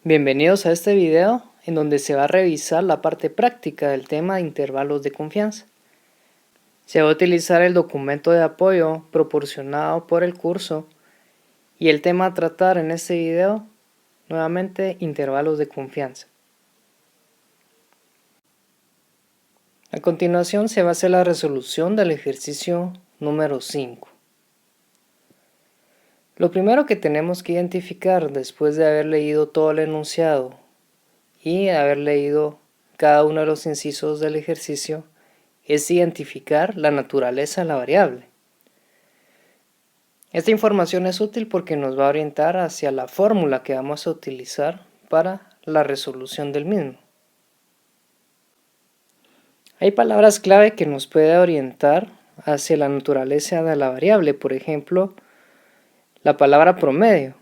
Bienvenidos a este video en donde se va a revisar la parte práctica del tema de intervalos de confianza. Se va a utilizar el documento de apoyo proporcionado por el curso y el tema a tratar en este video, nuevamente, intervalos de confianza. A continuación se va a hacer la resolución del ejercicio número 5. Lo primero que tenemos que identificar después de haber leído todo el enunciado y haber leído cada uno de los incisos del ejercicio es identificar la naturaleza de la variable. Esta información es útil porque nos va a orientar hacia la fórmula que vamos a utilizar para la resolución del mismo. Hay palabras clave que nos pueden orientar hacia la naturaleza de la variable, por ejemplo, la palabra promedio.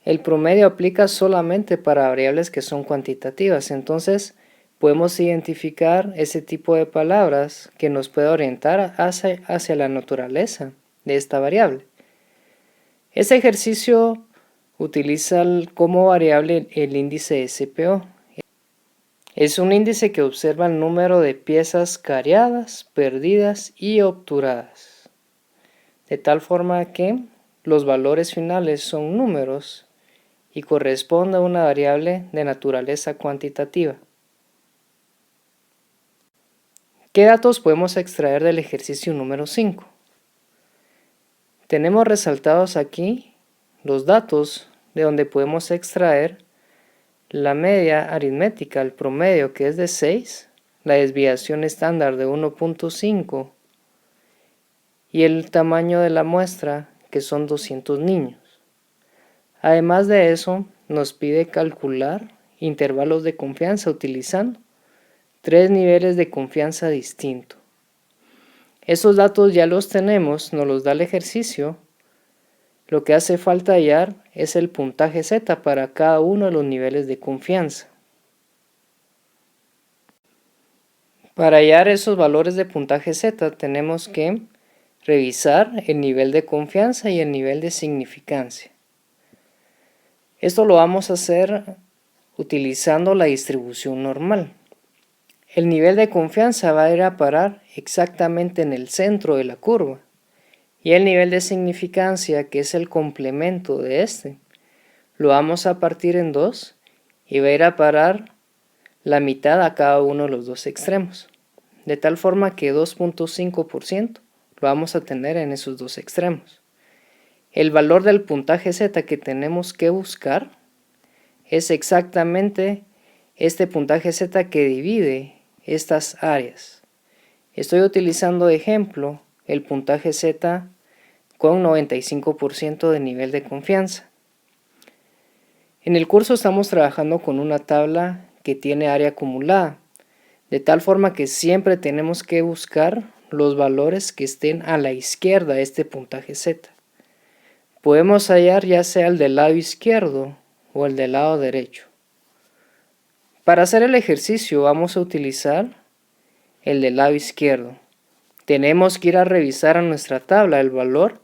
El promedio aplica solamente para variables que son cuantitativas, entonces podemos identificar ese tipo de palabras que nos puede orientar hacia la naturaleza de esta variable. Este ejercicio utiliza como variable el índice SPO. Es un índice que observa el número de piezas cariadas, perdidas y obturadas, de tal forma que los valores finales son números y corresponde a una variable de naturaleza cuantitativa. ¿Qué datos podemos extraer del ejercicio número 5? Tenemos resaltados aquí los datos de donde podemos extraer la media aritmética, el promedio que es de 6, la desviación estándar de 1.5 y el tamaño de la muestra que son 200 niños. Además de eso, nos pide calcular intervalos de confianza utilizando 3 niveles de confianza distintos. Esos datos ya los tenemos, nos los da el ejercicio. Lo que hace falta hallar es el puntaje Z para cada uno de los niveles de confianza. Para hallar esos valores de puntaje Z tenemos que revisar el nivel de confianza y el nivel de significancia. Esto lo vamos a hacer utilizando la distribución normal. El nivel de confianza va a ir a parar exactamente en el centro de la curva. Y el nivel de significancia, que es el complemento de este, lo vamos a partir en 2 y va a ir a parar la mitad a cada uno de los dos extremos. De tal forma que 2.5% lo vamos a tener en esos dos extremos. El valor del puntaje Z que tenemos que buscar es exactamente este puntaje Z que divide estas áreas. Estoy utilizando de ejemplo el puntaje Z con 95% de nivel de confianza. En el curso estamos trabajando con una tabla que tiene área acumulada, de tal forma que siempre tenemos que buscar los valores que estén a la izquierda de este puntaje Z. Podemos hallar ya sea el del lado izquierdo o el del lado derecho. Para hacer el ejercicio vamos a utilizar el del lado izquierdo. Tenemos que ir a revisar a nuestra tabla el valor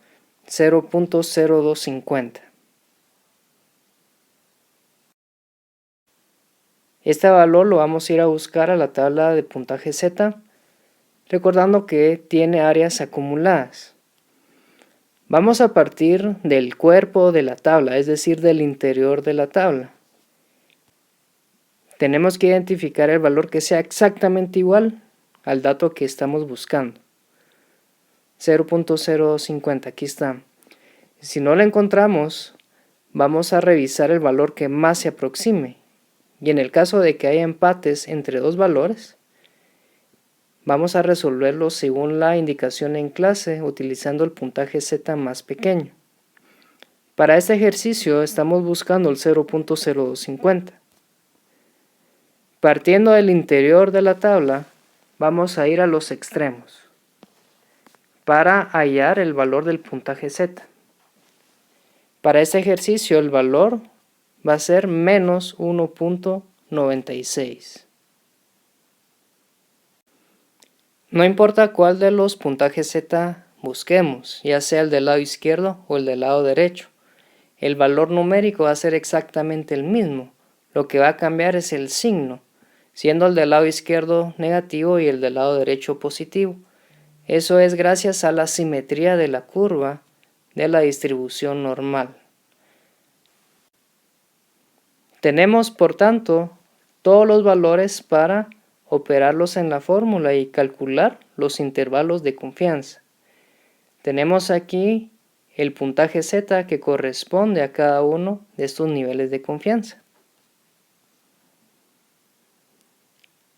0.0250. Este valor lo vamos a ir a buscar a la tabla de puntaje Z, recordando que tiene áreas acumuladas. Vamos a partir del cuerpo de la tabla, es decir, del interior de la tabla. Tenemos que identificar el valor que sea exactamente igual al dato que estamos buscando. 0.050, aquí está. Si no lo encontramos, vamos a revisar el valor que más se aproxime. Y en el caso de que haya empates entre dos valores, vamos a resolverlo según la indicación en clase, utilizando el puntaje Z más pequeño. Para este ejercicio estamos buscando el 0.0250. Partiendo del interior de la tabla, vamos a ir a los extremos para hallar el valor del puntaje Z. Para este ejercicio el valor va a ser menos 1.96. No importa cuál de los puntajes Z busquemos, ya sea el del lado izquierdo o el del lado derecho. El valor numérico va a ser exactamente el mismo, lo que va a cambiar es el signo, siendo el del lado izquierdo negativo y el del lado derecho positivo. Eso es gracias a la simetría de la curva de la distribución normal. Tenemos, por tanto, todos los valores para operarlos en la fórmula y calcular los intervalos de confianza. Tenemos aquí el puntaje Z que corresponde a cada uno de estos niveles de confianza.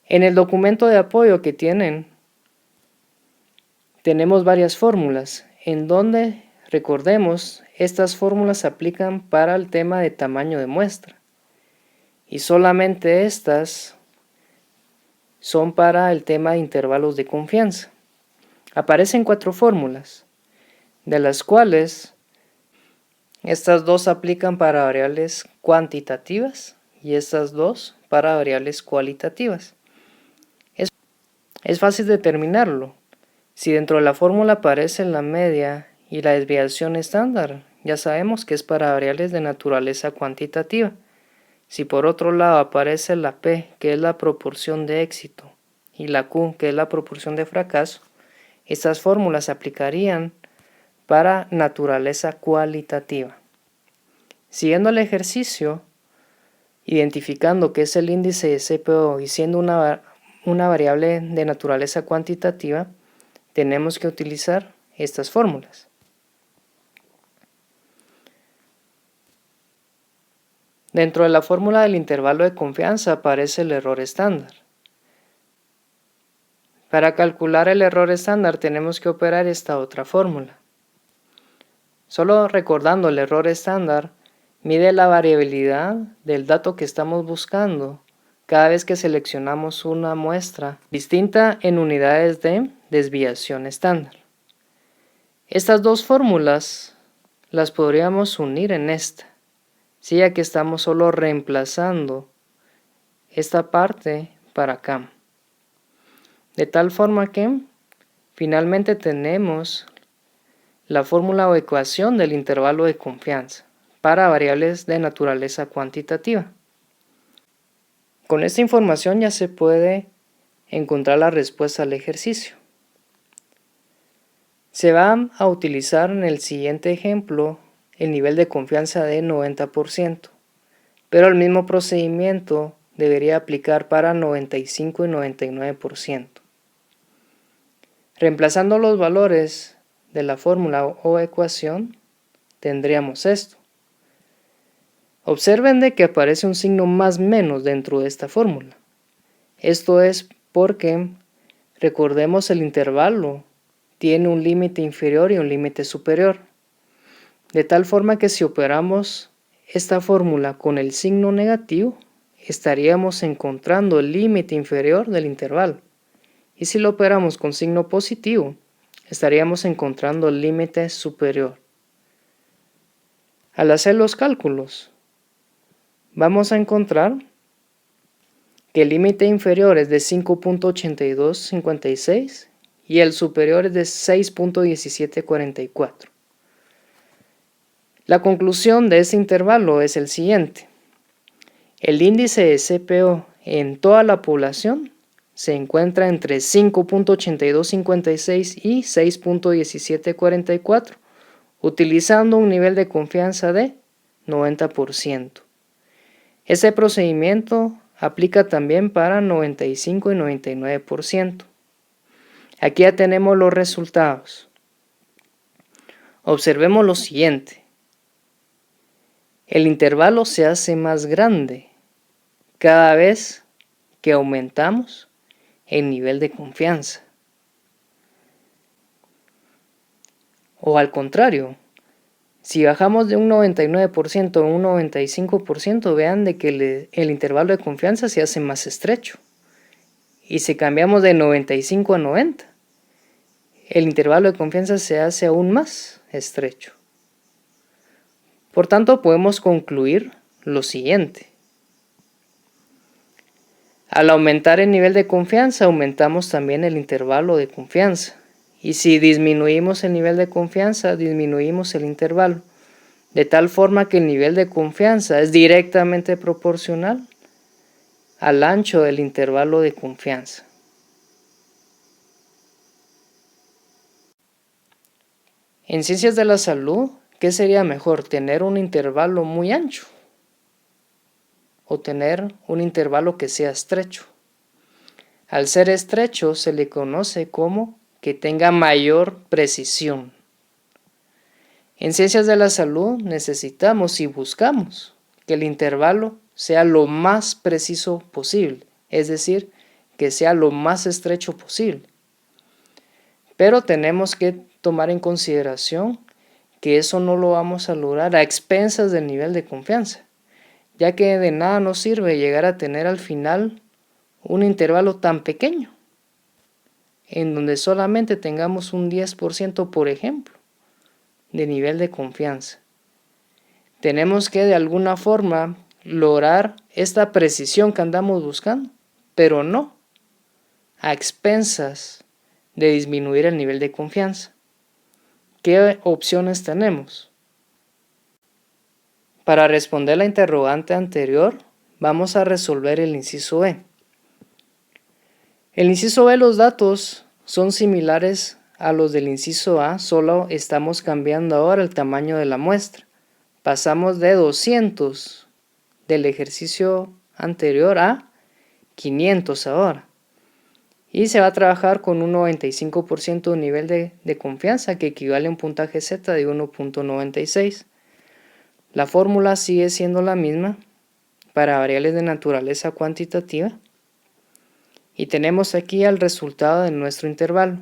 En el documento de apoyo que tienen, tenemos varias fórmulas, en donde, recordemos, estas fórmulas se aplican para el tema de tamaño de muestra, y solamente estas son para el tema de intervalos de confianza. Aparecen 4 fórmulas, de las cuales estas 2 aplican para variables cuantitativas y estas 2 para variables cualitativas. Es fácil determinarlo. Si dentro de la fórmula aparece la media y la desviación estándar, ya sabemos que es para variables de naturaleza cuantitativa. Si por otro lado aparece la P, que es la proporción de éxito, y la Q, que es la proporción de fracaso, estas fórmulas se aplicarían para naturaleza cualitativa. Siguiendo el ejercicio, identificando qué es el índice de CPO y siendo una variable de naturaleza cuantitativa, tenemos que utilizar estas fórmulas. Dentro de la fórmula del intervalo de confianza aparece el error estándar. Para calcular el error estándar tenemos que operar esta otra fórmula. Solo recordando, el error estándar mide la variabilidad del dato que estamos buscando cada vez que seleccionamos una muestra distinta en unidades de desviación estándar. Estas 2 fórmulas las podríamos unir en esta, ¿sí? Ya que estamos solo reemplazando esta parte para acá. De tal forma que finalmente tenemos la fórmula o ecuación del intervalo de confianza para variables de naturaleza cuantitativa. Con esta información ya se puede encontrar la respuesta al ejercicio. Se va a utilizar en el siguiente ejemplo el nivel de confianza de 90%, pero el mismo procedimiento debería aplicar para 95 y 99%. Reemplazando los valores de la fórmula o ecuación, tendríamos esto. Observen de que aparece un signo más menos dentro de esta fórmula. Esto es porque, recordemos, el intervalo tiene un límite inferior y un límite superior. De tal forma que si operamos esta fórmula con el signo negativo, estaríamos encontrando el límite inferior del intervalo. Y si lo operamos con signo positivo, estaríamos encontrando el límite superior. Al hacer los cálculos, vamos a encontrar que el límite inferior es de 5.8256 y el superior es de 6.1744. La conclusión de este intervalo es el siguiente. El índice de CPO en toda la población se encuentra entre 5.8256 y 6.1744, utilizando un nivel de confianza de 90%. Este procedimiento aplica también para 95 y 99%. Aquí ya tenemos los resultados. Observemos lo siguiente. El intervalo se hace más grande cada vez que aumentamos el nivel de confianza. O al contrario, si bajamos de un 99% a un 95%, vean de que el intervalo de confianza se hace más estrecho. Y si cambiamos de 95 a 90, el intervalo de confianza se hace aún más estrecho. Por tanto, podemos concluir lo siguiente. Al aumentar el nivel de confianza, aumentamos también el intervalo de confianza. Y si disminuimos el nivel de confianza, disminuimos el intervalo. de tal forma que el nivel de confianza es directamente proporcional al ancho del intervalo de confianza. En ciencias de la salud, ¿qué sería mejor? ¿Tener un intervalo muy ancho o tener un intervalo que sea estrecho? Al ser estrecho se le conoce como que tenga mayor precisión. En ciencias de la salud necesitamos y buscamos que el intervalo sea lo más preciso posible, es decir, que sea lo más estrecho posible. Pero tenemos que tomar en consideración que eso no lo vamos a lograr a expensas del nivel de confianza, ya que de nada nos sirve llegar a tener al final un intervalo tan pequeño, en donde solamente tengamos un 10%, por ejemplo, de nivel de confianza. Tenemos que de alguna forma lograr esta precisión que andamos buscando, pero no a expensas de disminuir el nivel de confianza. ¿Qué opciones tenemos? Para responder la interrogante anterior, vamos a resolver el inciso B. El inciso B, los datos son similares a los del inciso A, solo estamos cambiando ahora el tamaño de la muestra. Pasamos de 200 del ejercicio anterior a 500 ahora. Y se va a trabajar con un 95% de nivel de confianza, que equivale a un puntaje Z de 1.96. La fórmula sigue siendo la misma para variables de naturaleza cuantitativa. Y tenemos aquí el resultado de nuestro intervalo.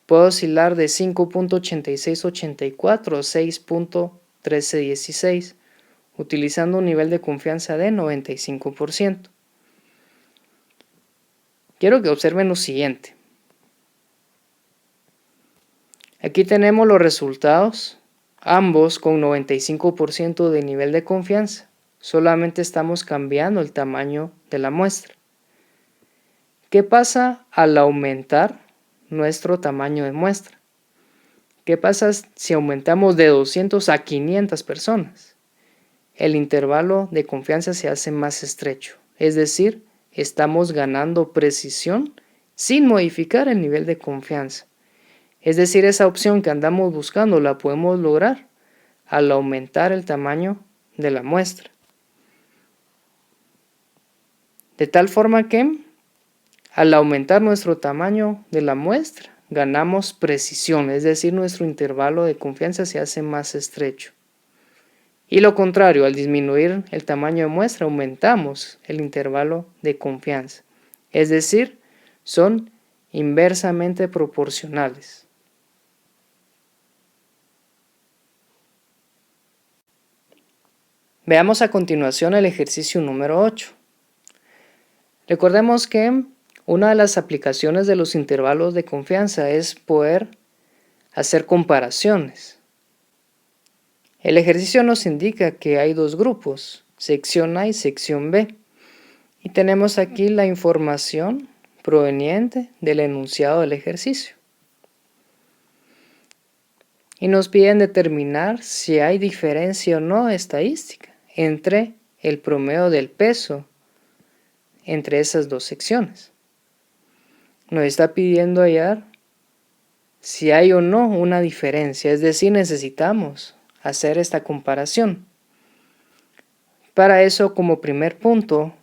Puede oscilar de 5.8684 a 6.1316, utilizando un nivel de confianza de 95%. Quiero que observen lo siguiente. Aquí tenemos los resultados, ambos con 95% de nivel de confianza. Solamente estamos cambiando el tamaño de la muestra. ¿Qué pasa al aumentar nuestro tamaño de muestra? ¿Qué pasa si aumentamos de 200 a 500 personas? El intervalo de confianza se hace más estrecho, es decir, estamos ganando precisión sin modificar el nivel de confianza. Es decir, esa opción que andamos buscando la podemos lograr al aumentar el tamaño de la muestra. De tal forma que, al aumentar nuestro tamaño de la muestra, ganamos precisión, es decir, nuestro intervalo de confianza se hace más estrecho. Y lo contrario, al disminuir el tamaño de muestra, aumentamos el intervalo de confianza. Es decir, son inversamente proporcionales. Veamos a continuación el ejercicio número 8. Recordemos que una de las aplicaciones de los intervalos de confianza es poder hacer comparaciones. El ejercicio nos indica que hay dos grupos, sección A y sección B. Y tenemos aquí la información proveniente del enunciado del ejercicio. Y nos piden determinar si hay diferencia o no estadística entre el promedio del peso entre esas dos secciones. Nos está pidiendo hallar si hay o no una diferencia, es decir, necesitamos hacer esta comparación. Para eso, como primer punto,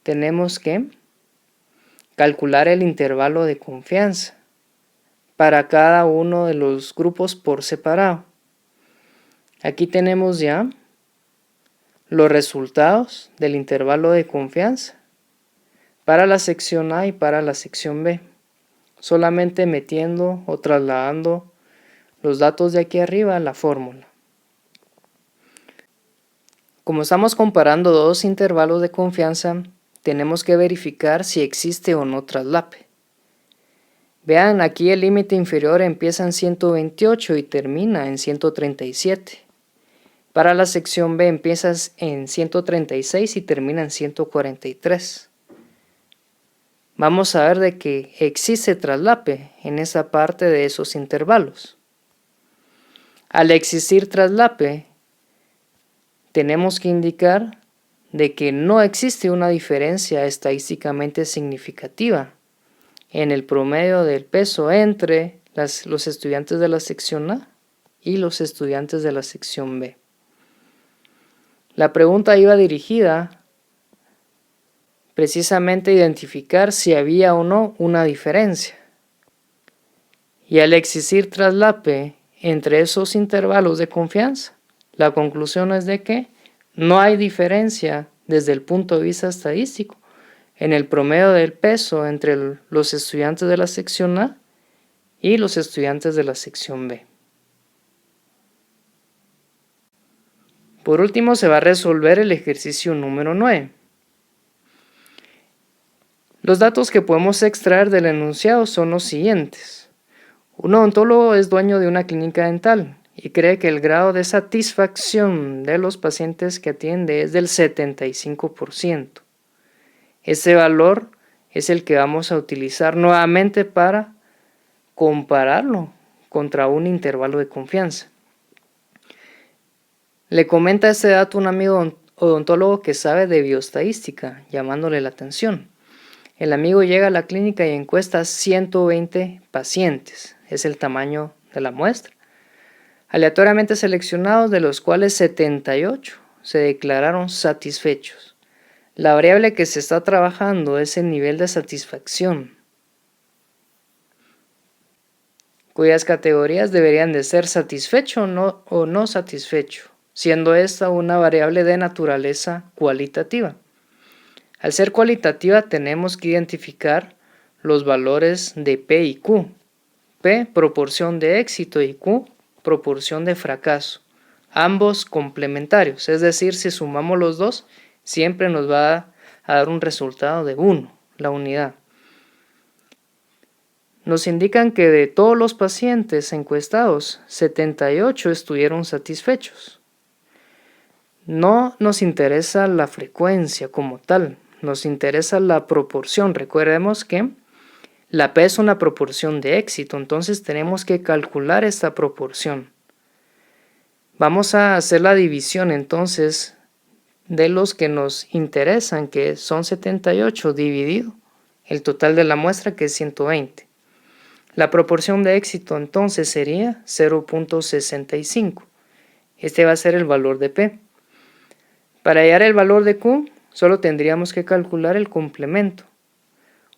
tenemos que calcular el intervalo de confianza para cada uno de los grupos por separado. Aquí tenemos ya los resultados del intervalo de confianza para la sección A y para la sección B, solamente metiendo o trasladando los datos de aquí arriba a la fórmula. Como estamos comparando dos intervalos de confianza, tenemos que verificar si existe o no traslape. Vean, aquí el límite inferior empieza en 128 y termina en 137. Para la sección B empieza en 136 y termina en 143. Vamos a ver de que existe traslape en esa parte de esos intervalos. Al existir traslape, tenemos que indicar de que no existe una diferencia estadísticamente significativa en el promedio del peso entre los estudiantes de la sección A y los estudiantes de la sección B. La pregunta iba dirigida precisamente a identificar si había o no una diferencia. Y al existir traslape entre esos intervalos de confianza, la conclusión es de que no hay diferencia desde el punto de vista estadístico en el promedio del peso entre los estudiantes de la sección A y los estudiantes de la sección B. Por último, se va a resolver el ejercicio número 9. Los datos que podemos extraer del enunciado son los siguientes. Un odontólogo es dueño de una clínica dental y cree que el grado de satisfacción de los pacientes que atiende es del 75%. Este valor es el que vamos a utilizar nuevamente para compararlo contra un intervalo de confianza. Le comenta este dato un amigo odontólogo que sabe de bioestadística, llamándole la atención. El amigo llega a la clínica y encuesta a 120 pacientes, es el tamaño de la muestra, aleatoriamente seleccionados, de los cuales 78 se declararon satisfechos. La variable que se está trabajando es el nivel de satisfacción, cuyas categorías deberían de ser satisfecho o no satisfecho, siendo esta una variable de naturaleza cualitativa. Al ser cualitativa tenemos que identificar los valores de P y Q. P, proporción de éxito, y Q, proporción de fracaso. Ambos complementarios, es decir, si sumamos los dos, siempre nos va a dar un resultado de 1, la unidad. Nos indican que de todos los pacientes encuestados, 78 estuvieron satisfechos. No nos interesa la frecuencia como tal, nos interesa la proporción. Recordemos que la P es una proporción de éxito, entonces tenemos que calcular esta proporción. Vamos a hacer la división entonces de los que nos interesan, que son 78, dividido el total de la muestra, que es 120. La proporción de éxito entonces sería 0.65. Este va a ser el valor de P. Para hallar el valor de Q, solo tendríamos que calcular el complemento.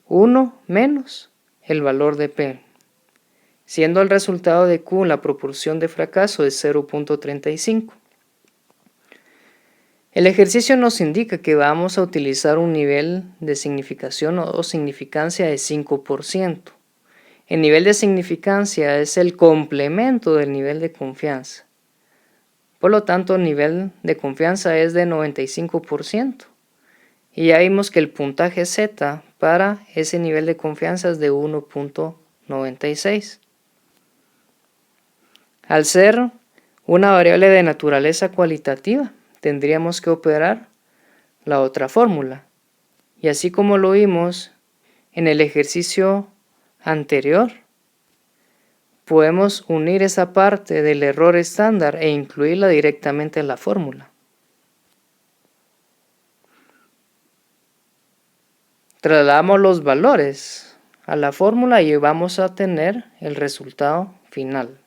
1 menos el valor de P, siendo el resultado de Q la proporción de fracaso de 0.35. El ejercicio nos indica que vamos a utilizar un nivel de significación o significancia de 5%. El nivel de significancia es el complemento del nivel de confianza. Por lo tanto, el nivel de confianza es de 95%. Y ya vimos que el puntaje Z para ese nivel de confianza es de 1.96. Al ser una variable de naturaleza cualitativa, tendríamos que operar la otra fórmula. Y así como lo vimos en el ejercicio anterior, podemos unir esa parte del error estándar e incluirla directamente en la fórmula. Trasladamos los valores a la fórmula y vamos a tener el resultado final.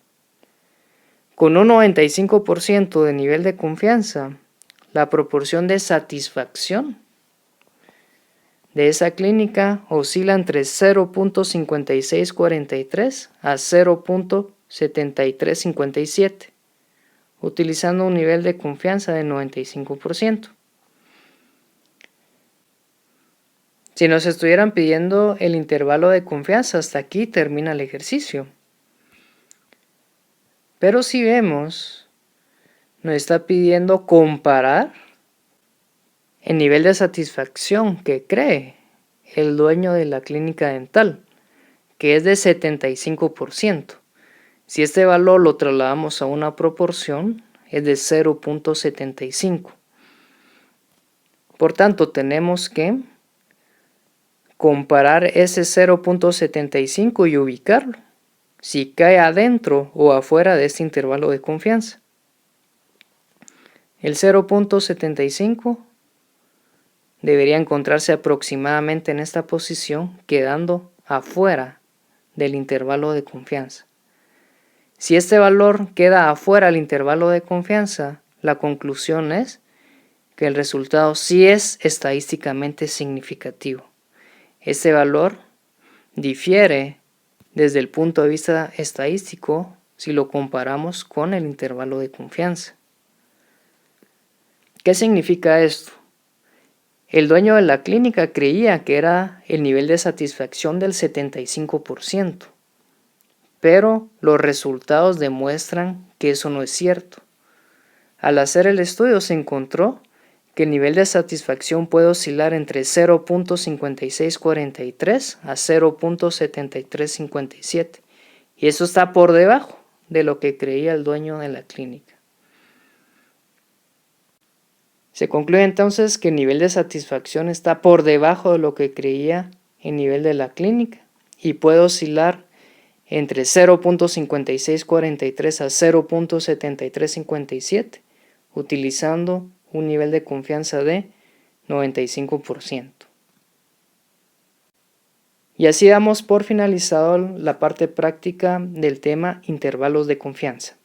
Con un 95% de nivel de confianza, la proporción de satisfacción de esa clínica oscila entre 0.5643 a 0.7357, utilizando un nivel de confianza de 95%. Si nos estuvieran pidiendo el intervalo de confianza, hasta aquí termina el ejercicio. Pero si vemos, nos está pidiendo comparar el nivel de satisfacción que cree el dueño de la clínica dental, que es de 75%. Si este valor lo trasladamos a una proporción, es de 0.75. Por tanto, tenemos que comparar ese 0.75 y ubicarlo, si cae adentro o afuera de este intervalo de confianza. El 0.75 debería encontrarse aproximadamente en esta posición, quedando afuera del intervalo de confianza. Si este valor queda afuera del intervalo de confianza, la conclusión es que el resultado sí es estadísticamente significativo. Este valor difiere desde el punto de vista estadístico si lo comparamos con el intervalo de confianza. ¿Qué significa esto? El dueño de la clínica creía que era el nivel de satisfacción del 75%, pero los resultados demuestran que eso no es cierto. Al hacer el estudio se encontró que el nivel de satisfacción puede oscilar entre 0.5643 a 0.7357, y eso está por debajo de lo que creía el dueño de la clínica. Se concluye entonces que el nivel de satisfacción está por debajo de lo que creía el nivel de la clínica y puede oscilar entre 0.5643 a 0.7357, utilizando un nivel de confianza de 95%. Y así damos por finalizado la parte práctica del tema intervalos de confianza.